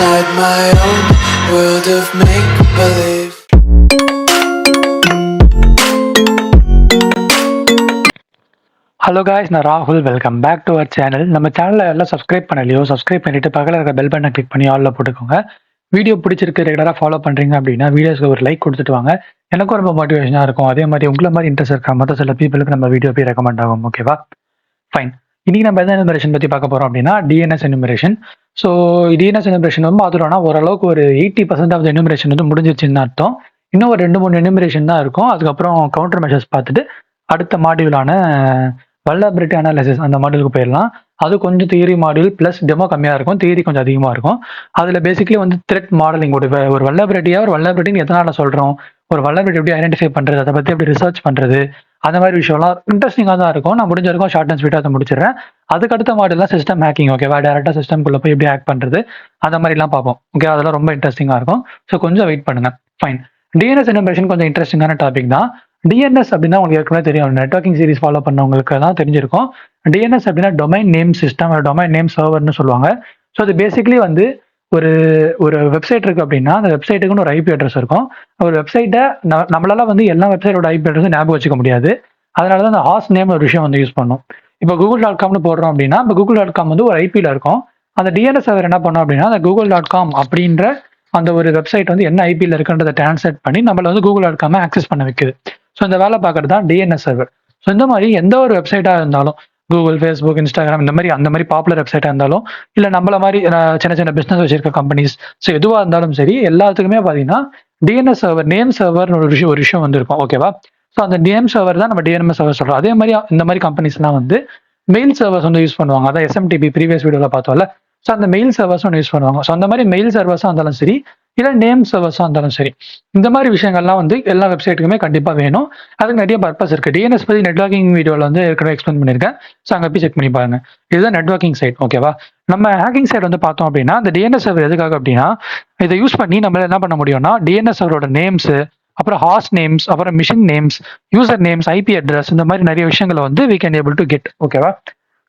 inside my own world of make-believe. Hello guys, நான் ராகுல். Welcome back to our channel. நம்ம சேனலில் எல்லாம் சப்ஸ்கிரைப் பண்ணலையோ, சப்ஸ்கிரைப் பண்ணிட்டு பக்கத்தில் இருக்க பெல் பட்டனை கிளிக் பண்ணி ஆலில் போட்டுக்கோங்க. வீடியோ பிடிச்சிருக்கு, ரெகுலராக ஃபாலோ பண்ணுறீங்க அப்படின்னா வீடியோஸ்க்கு ஒரு லைக் கொடுத்துட்டு வாங்க. எனக்கும் ரொம்ப மோட்டிவேஷனாக இருக்கும். அதே மாதிரி உங்களை மாதிரி இன்ட்ரெஸ்ட் இருக்க மற்ற சில பீப்புளுக்கு நம்ம வீடியோ போய் ரெக்கமெண்ட் ஆகும். ஓகேவா? ஃபைன். இன்னைக்கு நம்ம எந்த எனுமரேஷன் பற்றி பார்க்க போகிறோம் அப்படின்னா DNS enumeration. So DNS enumeration வந்து பார்த்துட்டோம்னா ஓரளவுக்கு ஒரு 80% ஆஃப் எனுமரேஷன் வந்து முடிஞ்சிருச்சுன்னு அர்த்தம். இன்னும் ஒரு 2-3 எனுமரேஷன் தான் இருக்கும். அதுக்கப்புறம் கவுண்டர் மெஷர்ஸ் பார்த்துட்டு அடுத்த மாடியூலான வல்னரபிலிட்டி அனாலிசிஸ் அந்த மாடியூலுக்கு போயிடலாம். அது கொஞ்சம் தியரி மாடியூல் ப்ளஸ் டெமோ கம்மியாக இருக்கும், தியரி கொஞ்சம் அதிகமாக இருக்கும். அதில் பேசிக்கலி வந்து த்ரெட் மாடலிங், ஒரு வல்னரபிலிட்டின்னு எதனால் சொல்கிறோம், ஒரு வல்னரபிலிட்டி எப்படி ஐடென்டிஃபை பண்ணுறது, அதை பற்றி எப்படி ரிசர்ச் பண்ணுறது, அந்த மாதிரி விஷயம்லாம் இன்ட்ரெஸ்டிங்காக தான் இருக்கும். நான் முடிஞ்ச வரைக்கும் ஷார்ட் அண்ட் ஸ்வீட்டாக அதை முடிச்சிடுறேன். அதுக்கு அடுத்த மாடல்லாம் சிஸ்டம் ஹேக்கிங். ஓகேவா? டேரெக்டாக சிஸ்டம்குள்ளே போய் எப்படி ஹேக் பண்ணுறது, அந்த மாதிரிலாம் பார்ப்போம். ஓகே, அதெல்லாம் ரொம்ப இன்ட்ரெஸ்டிங்காக இருக்கும். ஸோ கொஞ்சம் வெயிட் பண்ணுங்கள். ஃபைன். டிஎன்எஸ் எனுமரேஷன் கொஞ்சம் இன்ட்ரெஸ்டிங்கான டாபிக் தான். டிஎன்எஸ் அப்படின்னா உங்களுக்கு ஏற்கனவே தெரியும், நெட்வொர்க்கிங் சீரிஸ் ஃபாலோ பண்ணவங்களுக்கு தான் தெரிஞ்சிருக்கும். டிஎன்எஸ் அப்படின்னா domain name system, domain name சர்வர்னு சொல்லுவாங்க. ஸோ அது பேசிக்கலி வந்து ஒரு ஒரு வெப்சைட் இருக்குது அப்படின்னா அந்த வெப்சைட்டுக்குன்னு ஒரு ஐபி அட்ரஸ் இருக்கும். ஒரு வெப்சைட்டை நம்மளால வந்து எல்லா வெப்சைட்டோட ஐபி அட்ரஸும் ஞாபகம் வச்சுக்க முடியாது. அதனால தான் அந்த ஹாஸ்ட் நேம் ஒரு விஷயம் வந்து யூஸ் பண்ணோம். இப்போ google.comனு போடுறோம் அப்படின்னா இப்போ google.com வந்து ஒரு ஐபியில் இருக்கும். அந்த டிஎன்எஸ் சர்வர் என்ன பண்ணோம் அப்படின்னா அந்த google.com அப்படின்ற அந்த ஒரு வெப்சைட் வந்து என்ன ஐபியில் இருக்குன்றதை டிரான்ஸ்லேட் பண்ணி நம்மள வந்து google.com ஆக்சஸ் பண்ண வைக்குது. ஸோ இந்த வேலை பார்க்கறது தான் டிஎன்எஸ் சர்வர். ஸோ இந்த மாதிரி எந்த ஒரு வெப்சைட்டாக இருந்தாலும், கூகுள், ஃபேஸ்புக், இன்ஸ்டாகிராம் அந்த மாதிரி பாப்புலர் வெப்சைட்டாக இருந்தாலும், இல்லை நம்மள மாதிரி சின்ன சின்ன பிஸ்னஸ் வச்சிருக்க கம்பெனிஸ், ஸோ எதுவாக இருந்தாலும் சரி, எல்லாத்துக்குமே பார்த்தீங்கன்னா டிஎன்எஸ் சர்வர், நேம் சர்வர் ஒரு விஷயம் வந்து இருக்கும். ஓகேவா? ஸோ அந்த நேம் சர்வர் தான் நம்ம டிஎன்எஸ் சர்வர் சொல்கிறோம். அதே மாதிரி இந்த மாதிரி கம்பெனிஸ்லாம் வந்து மெயில் சர்வர்ஸ் வந்து யூஸ் பண்ணுவாங்க. அதான் எஸ்எம்டிபி ப்ரீவியஸ் வீடியோவில் பார்த்தோம்ல. ஸோ அந்த மெயில் சர்வர்ஸ் ஒன்று யூஸ் பண்ணுவாங்க. ஸோ அந்த மாதிரி மெயில் சர்வர்ஸாக இருந்தாலும் சரி, இல்லை நேம் சர்வர்ஸாக இருந்தாலும் சரி, இந்த மாதிரி விஷயங்கள்லாம் வந்து எல்லா வெப்சைட்டுக்குமே கண்டிப்பாக வேணும். அதுக்கு நிறைய பர்பஸ் இருக்குது. டிஎன்எஸ் பற்றி நெட்வொர்க்கிங் வீடியோவில் வந்து ஏற்கனவே எக்ஸ்பிளைன் பண்ணியிருக்கேன். ஸோ அங்கே போய் செக் பண்ணி பாருங்க. இதுதான் நெட்வொர்க்கிங் சைட். ஓகேவா? நம்ம ஹேக்கிங் சைட் வந்து பார்த்தோம் அப்படின்னா இந்த டிஎன்எஸ் சர்வர் எதுக்காக அப்படின்னா இதை யூஸ் பண்ணி நம்மளால என்ன பண்ண முடியும்னா டிஎன்எஸ் சர்வரோட நேம்ஸ், அப்புறம் ஹாஸ்ட் நேம்ஸ், அப்புறம் machine names, user names, IP address, இந்த மாதிரி நிறைய விஷயங்களை வந்து we can able to get. ஓகேவா?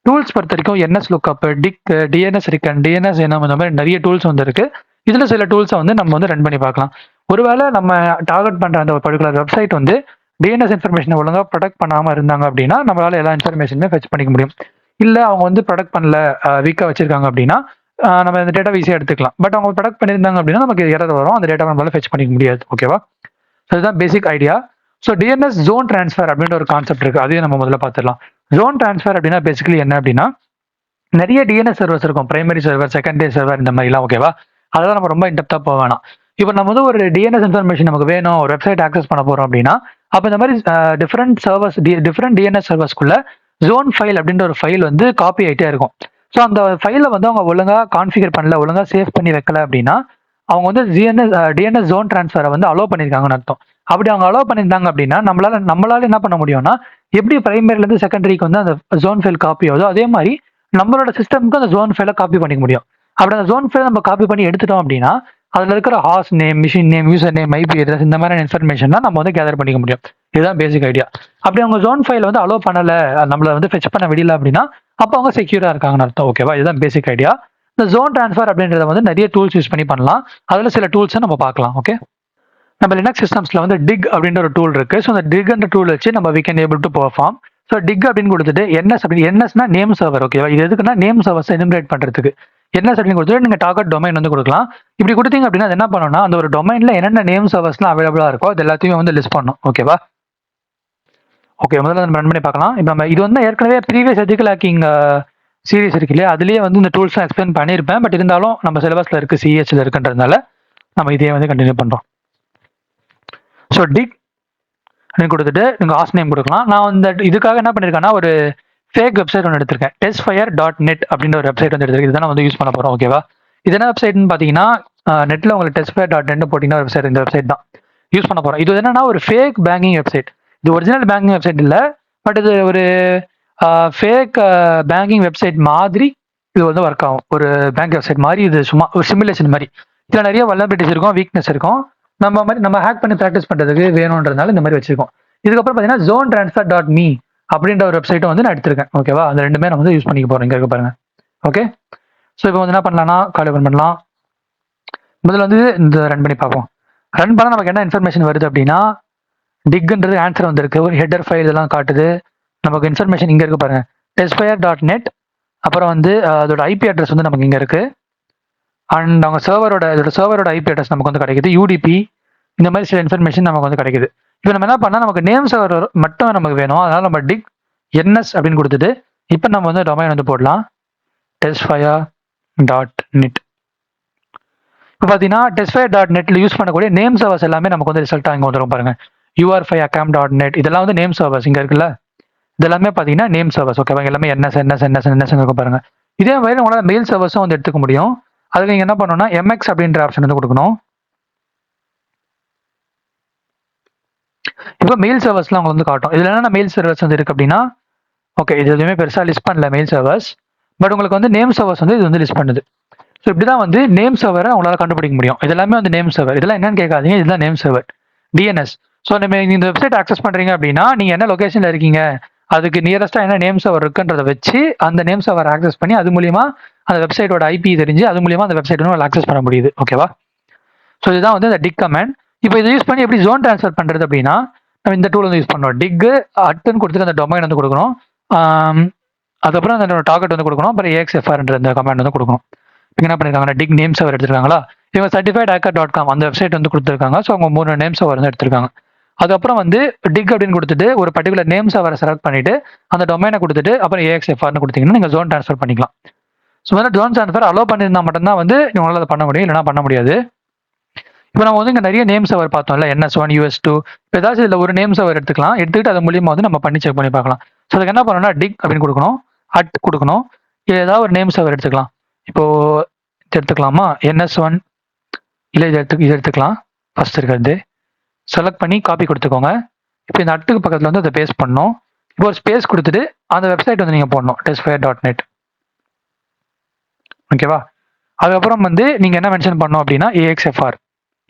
டூல்ஸ் பொறுத்த வரைக்கும் nslookup, dig, DNS recon, DNS என்ன, இந்த மாதிரி நிறைய டூல்ஸ் வந்து இருக்கு. இதுல சில டூல்ஸை வந்து நம்ம வந்து ரன் பண்ணி பார்க்கலாம். ஒருவேளை நம்ம டார்கெட் பண்ற அந்த ஒரு பர்டிகுலர் வெப்சைட் வந்து டிஎன்எஸ் இன்ஃபர்மேஷனை ஒழுங்காக ப்ரொடெக்ட் பண்ணாம இருந்தாங்க அப்படின்னா நம்மளால எல்லா இன்ஃபர்மேஷனுமே ஃபெச் பண்ணிக்க முடியும். இல்ல அவங்க வந்து ப்ரொடெக்ட் பண்ணல, வீக்கா வச்சிருக்காங்க அப்படின்னா நம்ம இந்த டேட்டா ஈஸியாக எடுத்துக்கலாம். பட் அவங்க ப்ரொடெக்ட் பண்ணியிருந்தாங்க அப்படின்னா நமக்கு எரர் வரும், அந்த டேட்டா நம்மளால ஃபெச் பண்ணிக்க முடியாது. ஓகேவா? அதுதான் basic idea. So DNS zone transfer அப்படின்ற ஒரு கான்செப்ட் இருக்கு. அதையும் நம்ம முதல்ல பார்த்துடலாம். ஜோன் டிரான்ஸ்ஃபர் அப்படின்னா பேசிக்கலி என்ன அப்படின்னா நிறைய டிஎன்எஸ் சர்வர்ஸ் இருக்கும், பிரைமரி சர்வர், செகண்டரி சர்வர், இந்த மாதிரிலாம். ஓகேவா? அதெல்லாம் நம்ம ரொம்ப இன்டெப்தா போக வேணாம். இப்போ நம்ம வந்து ஒரு டிஎன்எஸ் இன்ஃபர்மேஷன் நமக்கு வேணும், ஒரு வெப்சைட் ஆக்சஸ் பண்ண போறோம் அப்படின்னா அப்போ இந்த மாதிரி டிஃப்ரெண்ட் சர்வர்ஸ், டிஃப்ரெண்ட் டிஎன்எஸ் சர்வர்ஸ்குள்ள ஜோன் ஃபைல் அப்படின்ற ஒரு ஃபைல் வந்து காப்பி ஆகிட்டே இருக்கும். ஸோ அந்த ஃபைலை வந்து அவங்க ஒழுங்கா கான்ஃபிகர் பண்ணல, ஒழுங்கா சேவ் பண்ணி வைக்கல அப்படின்னா அவங்க வந்து டிஎன்எஸ் ஜோன் டிரான்ஸ்ஃபரை வந்து அலோவ் பண்ணியிருக்காங்கன்னு அர்த்தம். அப்படி அவங்க அலோவ் பண்ணியிருந்தாங்க அப்படின்னா நம்மளால என்ன பண்ண முடியும்னா எப்படி பிரைமரிலேருந்து செகண்டரிக்கு வந்து அந்த ஜோன் ஃபைல் காப்பி ஆகுதோ அதே மாதிரி நம்மளோட சிஸ்டம்க்கு அந்த ஜோன் ஃபைலை காப்பி பண்ணிக்க முடியும். அப்படி அந்த ஜோன் ஃபைலை நம்ம காப்பி பண்ணி எடுத்துட்டோம் அப்படின்னா அதில் இருக்கிற host name, machine name, user name, IP address, இந்த மாதிரி இன்ஃபர்மேஷன் நம்ம வந்து கேதர் பண்ணிக்க முடியும். இதுதான் பேசிக் ஐடியா. அப்படி அவங்க ஜோன் ஃபைல் வந்து அலோவ் பண்ணல, நம்மளை வந்து ஃபெச் பண்ண விடல அப்படின்னா அப்போ அவங்க செக்யூரா இருக்காங்கன்னு அர்த்தம். ஓகேவா? இதுதான் பேசிக் ஐடியா. இந்த ஜோன் டிரான்ஸ்ஃபர் அப்படின்றத வந்து நிறைய டூல்ஸ் யூஸ் பண்ணி பண்ணலாம். அதில் சில டூல்ஸை நம்ம பார்க்கலாம். ஓகே, நம்ம லினக்ஸ் சிஸ்டம்ஸ்ல வந்து டிக் அப்படின்ற ஒரு டூல் இருக்கு. ஸோ அந்த டிக்ன்ற டூல் வச்சு நம்ம we can able to perform. So tick அப்படின்னு கொடுத்துட்டு என்எஸ் அப்படின்னு, என்எஸ்னா நேம் சர்வர். ஓகேவா? இது எதுக்குன்னா நேம் சர்வர்ஸ் எனுமரேட் பண்றதுக்கு என்எஸ் அப்படின்னு கொடுத்துட்டு நீங்க டார்கெட் டொமைன் வந்து கொடுக்கலாம். இப்படி கொடுத்தீங்க அப்படின்னா அது என்ன பண்ணணும்னா அந்த ஒரு டொமைன்ல என்னென்ன நேம் சர்வர்ஸ்லாம் அவைலபிளா இருக்கோ அது எல்லாத்தையும் வந்து லிஸ்ட் பண்ணணும். ஓகேவா? ஓகே, முதல்ல நம்ம ரன் பண்ணி பார்க்கலாம். இப்போ நம்ம இது வந்து ஏற்கனவே ப்ரீவியஸ் எத்திக்கல் ஹேக்கிங் சீரிஸ் இருக்கு இல்லையா, அதுலேயே வந்து இந்த டூல்ஸ்லாம் எக்ஸ்பிளைன் பண்ணியிருப்பேன். பட் இருந்தாலும் நம்ம சிலபஸ்ல இருக்கு, சிஹெச்ல இருக்குன்றதுனால நம்ம இதையே வந்து கண்டினியூ பண்றோம். ஸோ டிக் அப்படின்னு கொடுத்துட்டு நீங்கள் ஹாஸ்ட் நேம் கொடுக்கலாம். நான் இந்த இதுக்காக என்ன பண்ணியிருக்கேன்னா ஒரு ஃபேக் வெப்சைட் ஒன்று எடுத்திருக்கேன். testfire.net அப்படின்ற ஒரு வெப்சைட் வந்து எடுத்திருக்கேன். இதுதான் வந்து யூஸ் பண்ண போகிறோம். ஓகேவா? இது என்ன வெப்சைட்னு பார்த்தீங்கன்னா நெட்டில் உங்களுக்கு testfire.net போட்டிங்கன்னா வெப்சைட், இந்த வெப்சைட் தான் யூஸ் பண்ண போகிறோம். இது என்னன்னா ஒரு ஃபேக் பேங்கிங் வெப்சைட். இது ஒரிஜினல் பேங்கிங் வெப்சைட் இல்லை, பட் இது ஒரு ஃபேக் பேங்கிங் வெப்சைட் மாதிரி இது வந்து ஒர்க் ஆகும். ஒரு பேங்க் வெப்சைட் மாதிரி இது சும்மா ஒரு சிமுலேஷன் மாதிரி. இதில் நிறைய வல்னரபிலிட்டிஸ் இருக்கும், வீக்னஸ் இருக்கும். நம்ம ஹேக் பண்ணி ப்ராக்டிஸ் பண்ணுறதுக்கு வேணுன்றதுனால இந்த மாதிரி வச்சிருக்கோம். இதுக்கப்புறம் பார்த்தீங்கன்னா zone transfer.me அப்படின்ற ஒரு வெப்சைட்டும் வந்து நான் எடுத்திருக்கேன். ஓகேவா? அந்த ரெண்டுமே நான் வந்து யூஸ் பண்ணிக்க போகிறேன். இங்கே இருக்க பாருங்க. ஓகே, ஸோ இப்போ வந்து என்ன பண்ணலாம்னா கால் ஓப்பன் பண்ணலாம். முதல்ல வந்து இந்த ரன் பண்ணி பார்ப்போம். ரன் பண்ணால் நமக்கு என்ன இன்ஃபர்மேஷன் வருது அப்படின்னா, டிக்ன்றது ஆன்சர் வந்திருக்கு. ஒரு ஹெடர் ஃபைல் இதெல்லாம் காட்டுது. நமக்கு இன்ஃபர்மேஷன் இங்கே இருக்கு பாருங்க. testfire.net. அப்புறம் வந்து அதோட ஐபி அட்ரஸ் வந்து நமக்கு இங்கே இருக்கு. அண்ட் அவங்க சர்வரோட ஐபி அட்ரஸ் நமக்கு வந்து கிடைக்குது. யூடிபி இந்த மாதிரி சில இன்ஃபர்மேஷன் நமக்கு வந்து கிடைக்குது. இப்போ நம்ம என்ன பண்ணால் நமக்கு நேம் சர்வர் மட்டும் நமக்கு வேணும். அதனால நம்ம டிக் என்எஸ் அப்படின்னு கொடுத்துட்டு இப்போ நம்ம வந்து டொமைன் வந்து போடலாம். testfire.net. இப்போ பார்த்தீங்கன்னா testfire.netல யூஸ் பண்ணக்கூடிய நேம் சர்வர்ஸ் எல்லாமே நமக்கு வந்து ரிசல்ட்டாக இங்கே வந்துடும் பாருங்க. ur5accam.net இதெல்லாம் வந்து நேம் சர்வர்ஸ் இங்கே இருக்குல்ல. இதெல்லாமே பார்த்தீங்கன்னா நேம் சர்வர்ஸ். ஓகேவா? எல்லாமே என்எஸ் இருக்கும் பாருங்க. இதே மாதிரி உங்களால் மெயில் சர்வர்ஸும் வந்து எடுத்துக்க முடியும். அதுக்கு நீங்கள் என்ன பண்ணணும்னா எம்எக்ஸ் அப்படின்ற ஆப்ஷன் வந்து கொடுக்கணும். இப்போ மெயில் சர்வர்ஸ்லாம் உங்களுக்கு வந்து காட்டும். இதில் என்னென்ன மெயில் சர்வர்ஸ் வந்து இருக்குது அப்படின்னா, ஓகே இது எதுவுமே பெருசாக லிஸ்ட் பண்ணல மெயில் சர்வர்ஸ். பட் உங்களுக்கு வந்து நேம் சர்வர்ஸ் வந்து இது வந்து லிஸ்ட் பண்ணுது. ஸோ இப்படி தான் வந்து நேம் சர்வரை உங்களால் கண்டுபிடிக்க முடியும். இதெல்லாமே வந்து நேம் சர்வர். இதெல்லாம் என்னன்னு கேட்காதீங்க. இதுதான் நேம் சர்வர் டிஎன்எஸ். ஸோ நம்ம இந்த வெப்சைட் ஆக்சஸ் பண்ணுறீங்க அப்படின்னா நீங்கள் என்ன லொக்கேஷனில் இருக்கீங்க, அதுக்கு நியரஸ்ட்டாக என்ன நேம் சர்வர் இருக்குன்றதை வச்சு அந்த நேம் சர்வர் ஆக்சஸ் பண்ணி அது மூலியமா அந்த வெப்சைட்டோட ஐபி தெரிஞ்சு அது மூலியமா அந்த வெப்சைட் வந்து ஆக்சஸ் பண்ண முடியுது. ஓகேவா? ஸோ இதுதான் வந்து இந்த டிக் கமெண்ட். இப்போ இதை யூஸ் பண்ணி எப்படி ஜோன் ட்ரான்ஸ்ஃபர் பண்ணுறது அப்படின்னா, நம்ம இந்த டூல் வந்து யூஸ் பண்ணுவோம். டிக் அட்டுன்னு கொடுத்துட்டு அந்த டொமைன் வந்து கொடுக்கணும். அதுக்கப்புறம் அந்த டார்கெட் வந்து கொடுக்கணும். அப்புறம் AXFRன்ற அந்த கமெண்ட் வந்து கொடுக்கணும். இங்கே என்ன பண்ணிருக்காங்க, டிக் நேம் சர்வர் எடுத்திருக்காங்களா, இவங்க certifiedhacker.com அந்த வெப்சைட் வந்து கொடுத்துருக்காங்க. ஸோ அவங்க 3 நேம் சர்வர் வந்து எடுத்திருக்காங்க. அதுக்கப்புறம் வந்து டிக் அப்படின்னு கொடுத்துட்டு ஒரு பர்டிகுலர் நேம் சர்வரை செலக்ட் பண்ணிட்டு அந்த டொமைனை கொடுத்துட்டு அப்புறம் AXFRன்னு கொடுத்தீங்கன்னா நீங்கள் ஜோன் ட்ரான்ஸ்ஃபர் பண்ணிக்கலாம். ஸோ வந்து ஜோன் ட்ரான்ஸ்ஃபர் அலோவ் பண்ணியிருந்தா மட்டும்தான் வந்து உங்களால் அதை பண்ண முடியும், இல்லைனா பண்ண முடியாது. இப்போ நம்ம வந்து இங்கே நிறைய நேம் சர்வர் பார்த்தோம்ல, NS1 US2. இப்போ ஏதாச்சும் இதில் ஒரு நேம் சர்வர் எடுத்துக்கிட்டு அது மூலியமாக வந்து நம்ம பண்ணி செக் பண்ணி பார்க்கலாம். ஸோ அதுக்கு என்ன பண்ணணும்னா டிக் அப்படின்னு கொடுக்கணும், அட் கொடுக்கணும். ஏதாவது ஒரு நேம் சர்வர் எடுத்துக்கலாம். இப்போ எடுத்துக்கலாமா, NS1 இல்லை இது எடுத்துக்கலாம். ஃபர்ஸ்ட் இருக்கிறது செலக்ட் பண்ணி காப்பி கொடுத்துக்கோங்க. இப்போ இந்த அட்டுக்கு பக்கத்தில் வந்து அதை பேஸ்ட் பண்ணணும். இப்போ ஒரு ஸ்பேஸ் கொடுத்துட்டு அந்த வெப்சைட் வந்து நீங்கள் போடணும், testfire.net. ஓகேவா? அதுக்கப்புறம் வந்து நீங்கள் என்ன மென்ஷன் பண்ணணும் அப்படின்னா AXFR.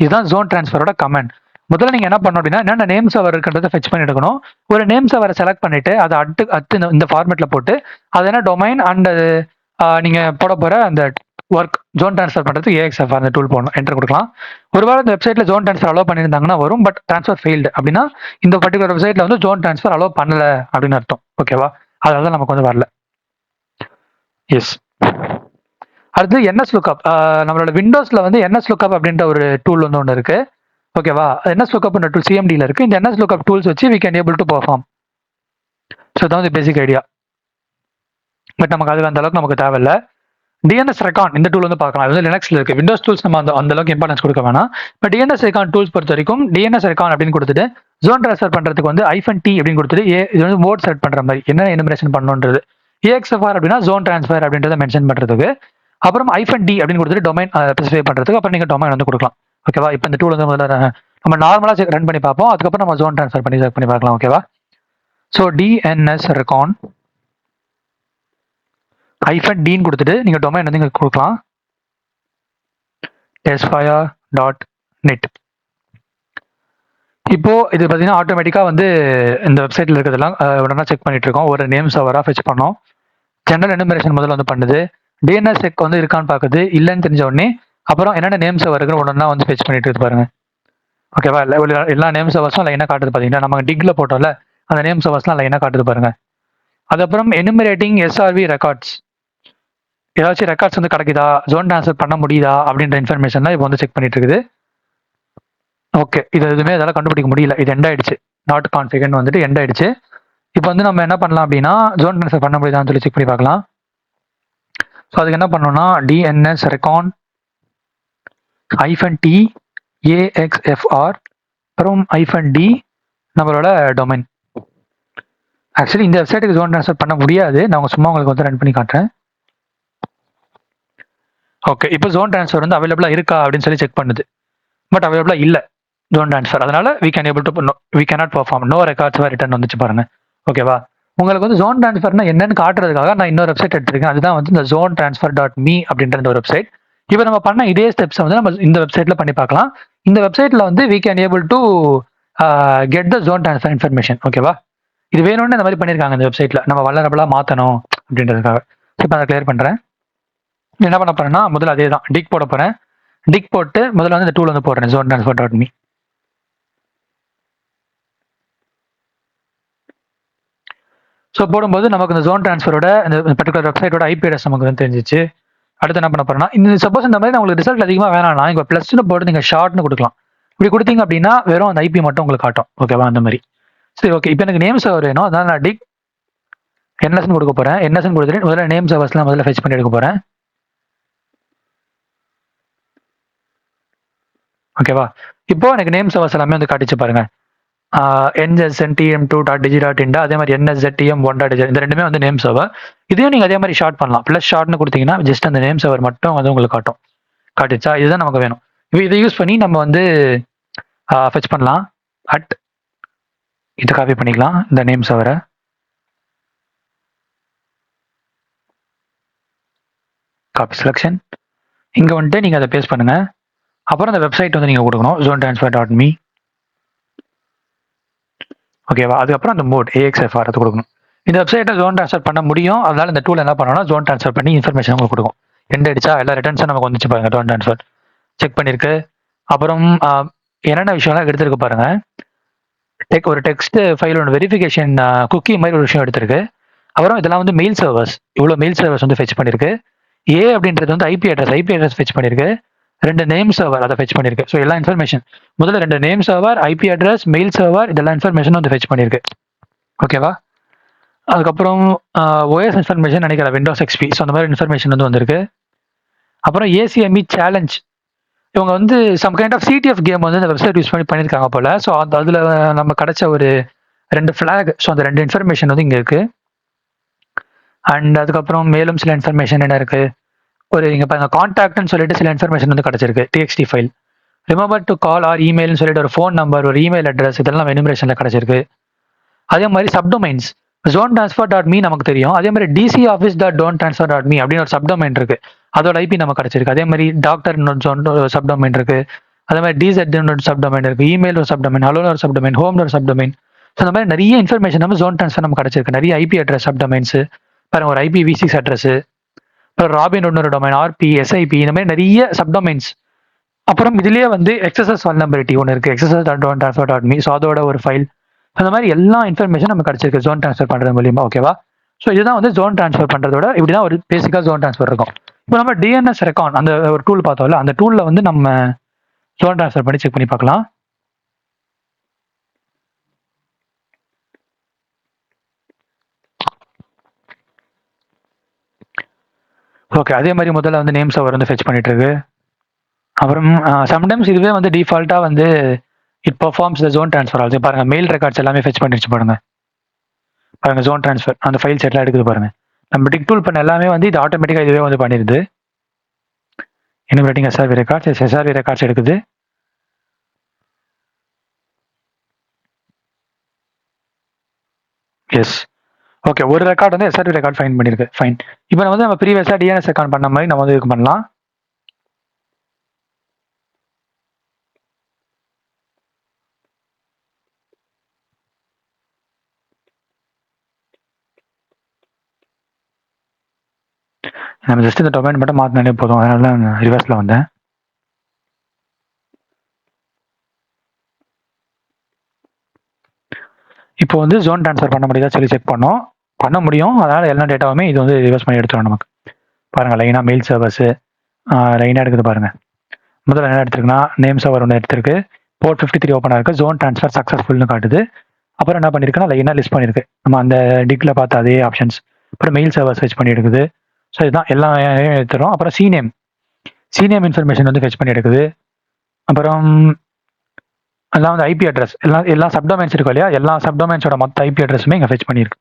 இதுதான் ஜோன் ட்ரான்ஸ்ஃபரோட கமெண்ட். முதல்ல நீங்கள் என்ன பண்ணணும் அப்படின்னா என்னென்ன நேம் சர்வர் இருக்கிறத ஃபெச் பண்ணி எடுக்கணும். ஒரு நேம் சர்வரை செலக்ட் பண்ணிட்டு அதை அட்டு இந்த ஃபார்மேட்டில் போட்டு அது என்ன டொமைன் அண்ட் நீங்கள் போட போகிற அந்த ஒர்க் ஜோன் ட்ரான்ஸ்ஃபர் பண்ணுறதுக்கு AXFR அந்த டூல் போடணும், என்டர் கொடுக்கலாம். ஒருவேளை இந்த வெப்சைட்டில் ஜோன் ட்ரான்ஸ்ஃபர் அலோவ் பண்ணியிருந்தாங்கன்னா வரும். பட் ட்ரான்ஸ்ஃபர் ஃபெயில்டு அப்படின்னா இந்த பர்டிகுலர் வெப்சைட்டில் வந்து ஜோன் ட்ரான்ஸ்ஃபர் அலோவ் பண்ணல அப்படின்னு அர்த்தம். ஓகேவா? அதனால தான் நமக்கு வந்து வரல. எஸ். அடுத்து என்எஸ் லுக்அப். நம்மளோட விண்டோஸில் வந்து என்எஸ் லுக்அப் அப்படின்ற ஒரு டூல் வந்து ஒன்று இருக்குது. ஓகேவா? என்எஸ் லுக்அப்ன்ற டூல் CMDயில் இருக்குது. இந்த என்எஸ் லுக்அப் டூல்ஸ் வச்சு we can able to perform. So இதான் வந்து பேசிக் ஐடியா. பட் நமக்கு அதுக்கு அந்த அளவுக்கு நமக்கு தேவையில்லை. DNS Recon இந்த டூல் வந்து பார்க்கலாம். அது வந்து லினக்ஸில் இருக்குது. விண்டோஸ் டூல்ஸ் நம்ம அந்த அளவுக்கு இம்பார்ட்டன்ஸ் கொடுக்க வேணாம். பட் DNS Recon டூல்ஸ் பொறுத்த வரைக்கும் DNS Recon அப்படின்னு கொடுத்துட்டு ஜோன் ட்ரான்ஸ்ஃபர் பண்ணுறதுக்கு வந்து -T அப்படின்னு கொடுத்துட்டு இது வந்து மோட் செட் பண்ணுற மாதிரி என்ன எனுமரேஷன் பண்ணணுன்றது. AXFR அப்படின்னா ஜோன் ட்ரான்ஸ்ஃபர் அப்படின்றத மென்ஷன் பண்ணுறதுக்கு. அப்புறம் -D அப்படின்னு கொடுத்துட்டு டொமைன் ஸ்பெசிஃபை பண்ணுறதுக்கு அப்புறம் நீங்கள் டொமைன் வந்து கொடுக்கலாம். ஓகேவா? இப்போ இந்த டூல் வந்து முதல்ல நம்ம நார்மலாக ரன் பண்ணி பார்ப்போம். அதுக்கப்புறம் நம்ம ஜோன் ட்ரான்ஸ்ஃபர் பண்ணி செக் பண்ணி பார்க்கலாம். ஓகேவா? ஸோ DNS Recon -Dன்னு கொடுத்துட்டு நீங்கள் டொமைன் வந்து இங்கே கொடுக்கலாம், testfire.net. இப்போ இது பார்த்தீங்கன்னா ஆட்டோமேட்டிக்காக வந்து இந்த வெப்சைட்டில் இருக்கிறதெல்லாம் உடனே செக் பண்ணிட்டு இருக்கோம். ஒரு நேம் சர்வராக ஃபெச் பண்ணோம். ஜெனரல் எனுமரேஷன் முதல்ல வந்து பண்ணுது. DNS செக் வந்து இருக்கான்னு பார்க்குது. இல்லைன்னு தெரிஞ்ச உடனே அப்புறம் என்னென்ன நேம் சர்வர் இருக்குன்னு உடனே வந்து ஃபெச் பண்ணிட்டு இருக்கு பாருங்க. ஓகேவா? எல்லா நேம் சர்வர்ஸும் லைனாக காட்டுது. பார்த்தீங்கன்னா நம்ம டிக்ல போட்டோம்ல அந்த நேம் சர்வர்ஸ்லாம் லைனாக காட்டுது பாருங்க. அதுக்கப்புறம் எனுமரேட்டிங் SRV ரெக்கார்ட்ஸ். ஏதாச்சும் ரெக்கார்ட்ஸ் வந்து கிடைக்குதா, ஜோன் ட்ரான்ஸ்ஃபர் பண்ண முடியுதா அப்படின்ற இன்ஃபர்மேஷன்லாம் இப்போ வந்து செக் பண்ணிட்டு இருக்குது. ஓகே, இது எதுவுமே இதெல்லாம் கண்டுபிடிக்க முடியல. இது எண்ட் ஆயிடுச்சு. நாட் கான்ஃபிகர்னு வந்துட்டு எண்ட் ஆயிடுச்சு. இப்போ வந்து நம்ம என்ன பண்ணலாம் அப்படின்னா ஜோன் ட்ரான்ஸ்ஃபர் பண்ண முடியுதான்னு சொல்லி செக் பண்ணி பார்க்கலாம். ஸோ அதுக்கு என்ன பண்ணணும்னா DNS Recon -T AXFR அப்புறம் -D நம்மளோட டொமைன். ஆக்சுவலி இந்த வெப்சைட்டுக்கு ஜோன் ட்ரான்ஸ்ஃபர் பண்ண முடியாது. நான் சும்மா உங்களுக்கு வந்து ரன் பண்ணி காட்டுறேன். ஓகே, இப்போ ஜோன் ட்ரான்ஸ்ஃபர் வந்து அவைலபிளாக இருக்கா அப்படின்னு சொல்லி செக் பண்ணுது. பட் அவைலபிளாக இல்லை ஜோன் ட்ரான்ஸ்ஃபர். அதனால we cannot perform. No records were written வந்துச்சு பாருங்க. ஓகேவா? உங்களுக்கு வந்து ஜோன் ட்ரான்ஸ்ஃபர்னா என்னன்னு காட்டுறதுக்காக நான் இன்னொரு வெப்சைட் எடுத்திருக்கேன். அதுதான் வந்து இந்த zonetransfer.me அப்படின்ற ஒரு வெப்சைட். இப்போ நம்ம பண்ண இதே ஸ்டெப்ஸை வந்து நம்ம இந்த வெப்சைட்ல பண்ணி பார்க்கலாம். இந்த வெப்சைட்ல வந்து we can able to get the zone transfer information. ஓகேவா? இது வேணும்னு இந்த மாதிரி பண்ணியிருக்காங்க இந்த வெப்சைட்ல, நம்ம வல்லரபிளா மாற்றணும் அப்படின்றதுக்காக. இப்போ அதை கிளியர் பண்ணுறேன். என்ன பண்ண போறேன்னா முதல்ல அதே தான் டிக் போட போகிறேன். டிக் போட்டு முதல்ல வந்து இந்த டூல் வந்து போடுறேன் zone transfer dot me. So போடும்போது நமக்கு இந்த ஜோன் ட்ரான்ஸ்ஃபரோட இந்த பர்டிகுலர் வெப்சைட்டோட ஐபி அட்ரஸ் நமக்கு வந்து தெரிஞ்சிச்சு. அடுத்து என்ன பண்ண போறோம்னா, இந்த சப்போஸ் இந்த மாதிரி உங்களுக்கு ரிசல்ட் அதிகமாக வேணாம்னா இங்கே ப்ளஸ்னு போட்டு நீங்கள் ஷார்ட்னு கொடுக்கலாம். இப்படி கொடுத்தீங்க அப்படின்னா வெறும் அந்த ஐபி மட்டும் உங்களுக்கு காட்டும். ஓகேவா, அந்த மாதிரி. சரி, ஓகே. இப்போ எனக்கு நேம் சர்வர் வேணும். அதனால நான் டிக் என்எஸ்ன்னு கொடுக்க போறேன். என்எஸ்ன்னு கொடுத்துட்டு முதல்ல நேம் சர்வர்ஸ்லாம் முதல்ல ஃபெச் பண்ணி எடுக்க போறேன். ஓகேவா, இப்போ எனக்கு நேம் சர்வர்ஸ் எல்லாமே வந்து காட்டிச்சு பாருங்க. NSNTM2.digi.in அதே மாதிரி NSZTM1.digi இந்த ரெண்டுமே வந்து நேம் சர்வர். இதையும் நீங்க அதே மாதிரி ஷார்ட் பண்ணலாம். ப்ளஸ் ஷார்ட்னு கொடுத்தீங்கன்னா ஜஸ்ட் அந்த நேம் சர்வர் மட்டும் வந்து உங்களுக்கு காட்டும். காட்டுச்சா? இதுதான் நமக்கு வேணும். இப்போ இதை யூஸ் பண்ணி நம்ம வந்து ஃபெச் பண்ணலாம். இது காப்பி பண்ணிக்கலாம் இந்த நேம் சர்வரை. Copy selection. இங்கே வந்துட்டு நீங்கள் அதை பேஸ்ட் பண்ணுங்க. அப்புறம் அந்த வெப்சைட் வந்து நீங்கள் கொடுக்கணும் zonetransfer.me. ஓகேவா, அதுக்கப்புறம் அந்த மோட் AXFR அது கொடுக்கணும். இந்த வெப்சைட்டை ஜோன் ட்ரான்ஸ்ஃபர் பண்ண முடியும். அதனால இந்த டூல் என்ன பண்ணணும்னா ஜோன் ட்ரான்ஸ்ஃபர் பண்ணி இன்ஃபர்மேஷன் உங்களுக்கு கொடுக்கும். எண்ட் அடிச்சா எல்லா ரிட்டர்ன்ஸும் நமக்கு வந்துச்சு பாருங்க. ஜோன் ட்ரான்ஸ்ஃபர் செக் பண்ணியிருக்கு. அப்புறம் என்னென்ன விஷயம்லாம் எடுத்திருக்கு பாருங்க. ஒரு டெக்ஸ்ட் ஃபைல் ஒன்று வெரிஃபிகேஷன் குக்கி மாதிரி ஒரு விஷயம் எடுத்திருக்கு. அப்புறம் இதெல்லாம் வந்து மெயில் சர்வர்ஸ், இவ்வளோ மெயில் சர்வர்ஸ் வந்து ஃபெச் பண்ணியிருக்கு. ஏ அப்படின்றது வந்து ஐபி அட்ரஸ் ஃபெச் பண்ணியிருக்கு. 2 நேம் சர்வர் அதை ஃபெச் பண்ணியிருக்கு. ஸோ எல்லா இன்ஃபர்மேஷன் முதல்ல 2 name server, IP address, mail server இதெல்லாம் இன்ஃபர்மேஷன் வந்து ஃபெச் பண்ணியிருக்கு. ஓகேவா, அதுக்கப்புறம் ஓஎஸ் இன்ஃபர்மேஷன் நினைக்கிறேன் விண்டோஸ் எக்ஸ்பி. ஸோ அந்த மாதிரி இன்ஃபர்மேஷன் வந்து வந்திருக்கு. அப்புறம் ACME சேலஞ்ச், இவங்க வந்து some kind of CTF game வந்து இந்த வெப்சைட் யூஸ் பண்ணி பண்ணியிருக்காங்க போல. ஸோ அதில் நம்ம கிடைச்ச ஒரு 2 ஃபிளாக். ஸோ அந்த 2 இன்ஃபர்மேஷன் வந்து இங்கே இருக்கு. அண்ட் அதுக்கப்புறம் மேலும் சில இன்ஃபர்மேஷன் என்ன இருக்கு, ஒரு இங்கே பாருங்க கான்டாக்ட்னு சொல்லிட்டு சில இன்ஃபர்மேஷன் வந்து கிடைச்சிருக்கு. TXT file. Remember to call or இமெயில்னு சொல்லிட்டு ஒரு ஃபோன் நம்பர், ஒரு இமெயில் அட்ரஸ் இதெல்லாம் எனுமரேஷனில் கிடைச்சிருக்கு. அதே மாதிரி சப்டொமைன்ஸ் zone transfer.me நமக்கு தெரியும். அதே மாதிரி dcoffice.donetransfer.me அப்படின்னு ஒரு சப்டொமைன் இருக்கு. அதோட ஐபி நமக்கு கிடைச்சிருக்கு. அதே மாதிரி டாக்டர் ஒரு சப்டொமைன் இருக்கு. அதே மாதிரி DZ ஒரு சப்டொமைன் இருக்கு. இமெயில் ஒரு சப்டொமைன், ஹலோ ஒரு சப்டொமைன், ஹோம் ஒரு சப்டொமைன். ஸோ அந்த மாதிரி நிறைய இன்ஃபர்மேஷன் நம்ம ஜோன் ட்ரான்ஸ்ஃபர் நமக்கு கிடைச்சிருக்கு. நிறைய ஐபி அட்ரஸ் சப்டொமைன்ஸ் பாருங்க. ஒரு IPv6 அட்ரஸ், அப்புறம் ராபின் ஒரு டொமைன், RP, SIP இந்த மாதிரி நிறைய சப்டொமைன்ஸ். அப்புறம் இதுலயே வந்து XSS வல்னரபிலிட்டி ஒன்று இருக்கு, XSS.donetransfer.me. ஸோ அதோட ஒரு ஃபைல். அந்த மாதிரி எல்லா இன்ஃபர்மேஷன் நமக்கு கிடைச்சிருக்கு ஜோன் ட்ரான்ஸ்ஃபர் பண்றது மூலியமா. ஓகேவா, ஸோ இதுதான் வந்து ஜோன் ட்ரான்ஸ்ஃபர் பண்றதோட இப்படிதான் ஒரு பேசிக்கா ஜோன் ட்ரான்ஸ்ஃபர் இருக்கும். இப்போ நம்ம DNS ரெக்கான் அந்த ஒரு டூல் பார்த்தோம்ல, அந்த டூல்ல வந்து நம்ம ஜோன் ட்ரான்ஸ்ஃபர் பண்ணி செக் பண்ணி பார்க்கலாம். ஓகே, அதே மாதிரி முதல்ல வந்து நேம் சர்வர் வந்து ஃபெச் பண்ணிட்டு இருக்கு. அப்புறம் சம்டைம்ஸ் இதுவே வந்து டிஃபால்ட்டா வந்து it performs the zone transfer also. பாருங்க மெயில் ரெக்கார்ட்ஸ் எல்லாமே ஃபெச் பண்ணிடுச்சு பாருங்க. பாருங்க ஜோன் ட்ரான்ஸ்ஃபர் அந்த ஃபைல்ஸ் எல்லாம் எடுக்குது பாருங்க. நம்ம டிக் டூல் பண்ண எல்லாமே வந்து இது ஆட்டோமேட்டிக்காக இதுவே வந்து பண்ணிடுது. Enumerating SRV records, SRV records எடுக்குது. Yes, okay. ஒரு ரெக்கார்ட் வந்து SRV ரெக்கார்ட் ஃபைன் பண்ணியிருக்கு. ஃபைன். இப்போ நம்ம ப்ரீவியஸாக DNS ரெக்கார்ட் பண்ண மாதிரி நம்ம வந்து இது பண்ணலாம். நம்ம ஜஸ்ட் இந்த டொமைன் மட்டும் மாற்றினாலே போதும். அதனால தான் ரிவர்ஸில் வந்தேன். இப்போ வந்து ஜோன் ட்ரான்ஸ்ஃபர் பண்ண முடியாதா சொல்லி செக் பண்ண முடியும். அதனால எல்லா டேட்டாவுமே இது வந்து ரிவர்ஸ் பண்ணி எடுத்துரும் நமக்கு. பாருங்க லைனாக மெயில் சர்வர்ஸ் லைனாக எடுக்குது பாருங்க. முதல்ல என்ன எடுத்துருக்குன்னா நேம் சர்வர் ஒன்று எடுத்திருக்கு. போர்ட் 53 ஓப்பனாக இருக்குது. ஜோன் ட்ரான்ஸ்ஃபர் சக்ஸஸ்ஃபுல்னு காட்டுது. அப்புறம் என்ன பண்ணியிருக்குன்னா லைனாக லிஸ்ட் பண்ணியிருக்கு. நம்ம அந்த டிக்கில் பார்த்த அதே ஆப்ஷன்ஸ். அப்புறம் மெயில் சர்வர் ஃபெச் பண்ணி எடுக்குது. ஸோ இதுதான் எல்லாம் எடுத்துரும். அப்புறம் சிநேம் இன்ஃபர்மேஷன் வந்து ஃபெச் பண்ணி எடுக்குது. அப்புறம் எல்லாம் வந்து ஐபி அட்ரஸ் எல்லா சப்டொமைன்ஸ் இருக்கும் இல்லையா, எல்லா சப்டொமைன்ஸோட மொத்த ஐபி அட்ரஸுமே இங்கே ஃபெச் பண்ணியிருக்கு.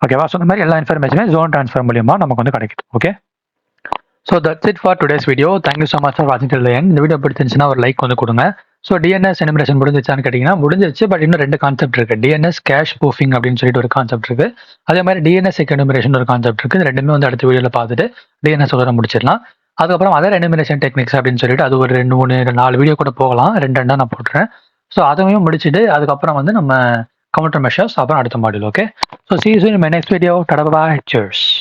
ஓகேவா, ஸோ இந்த மாதிரி எல்லா இன்ஃபர்மேஷனுமே ஜோன் ட்ரான்ஸ்ஃபர் மூலியமா நமக்கு வந்து கிடைக்குது. Okay, so that's it for today's video. Thank you so much for வாட்சிங் டில் தி எண்ட். இந்த வீடியோ பிடிச்சிருந்துச்சுன்னா ஒரு லைக் வந்து கொடுங்க. ஸோ DNS எனுமரேஷன் முடிஞ்சிச்சான்னு கேட்டிங்கன்னா முடிஞ்சிச்சு. பட் இன்னும் 2 கான்செப்ட் இருக்கு. DNS கேஷ் ப்ரூஃபிங் அப்படின்னு சொல்லிட்டு ஒரு கான்செப்ட் இருக்கு. அதே மாதிரி DNS எனுமரேஷன் ஒரு கான்செப்ட் இருக்கு. இது ரெண்டுமே வந்து அடுத்த வீடியோவில் பார்த்துட்டு DNS உதவ முடிச்சிடலாம். அதுக்கப்புறம் அதர் எனுமரேஷன் டெக்னிக்ஸ் அப்படின்னு சொல்லிட்டு அது ஒரு 2, 3, 4 வீடியோ கூட போகலாம். 2 நான் போட்டுறேன். ஸோ அதையும் முடிச்சுட்டு அதுக்கப்புறம் வந்து நம்ம கவுண்டர் மெஷர்ஸ் அப்புறம் அடுத்த module. Okay, so see you soon in my next video. Ta-da, bye-bye. Cheers.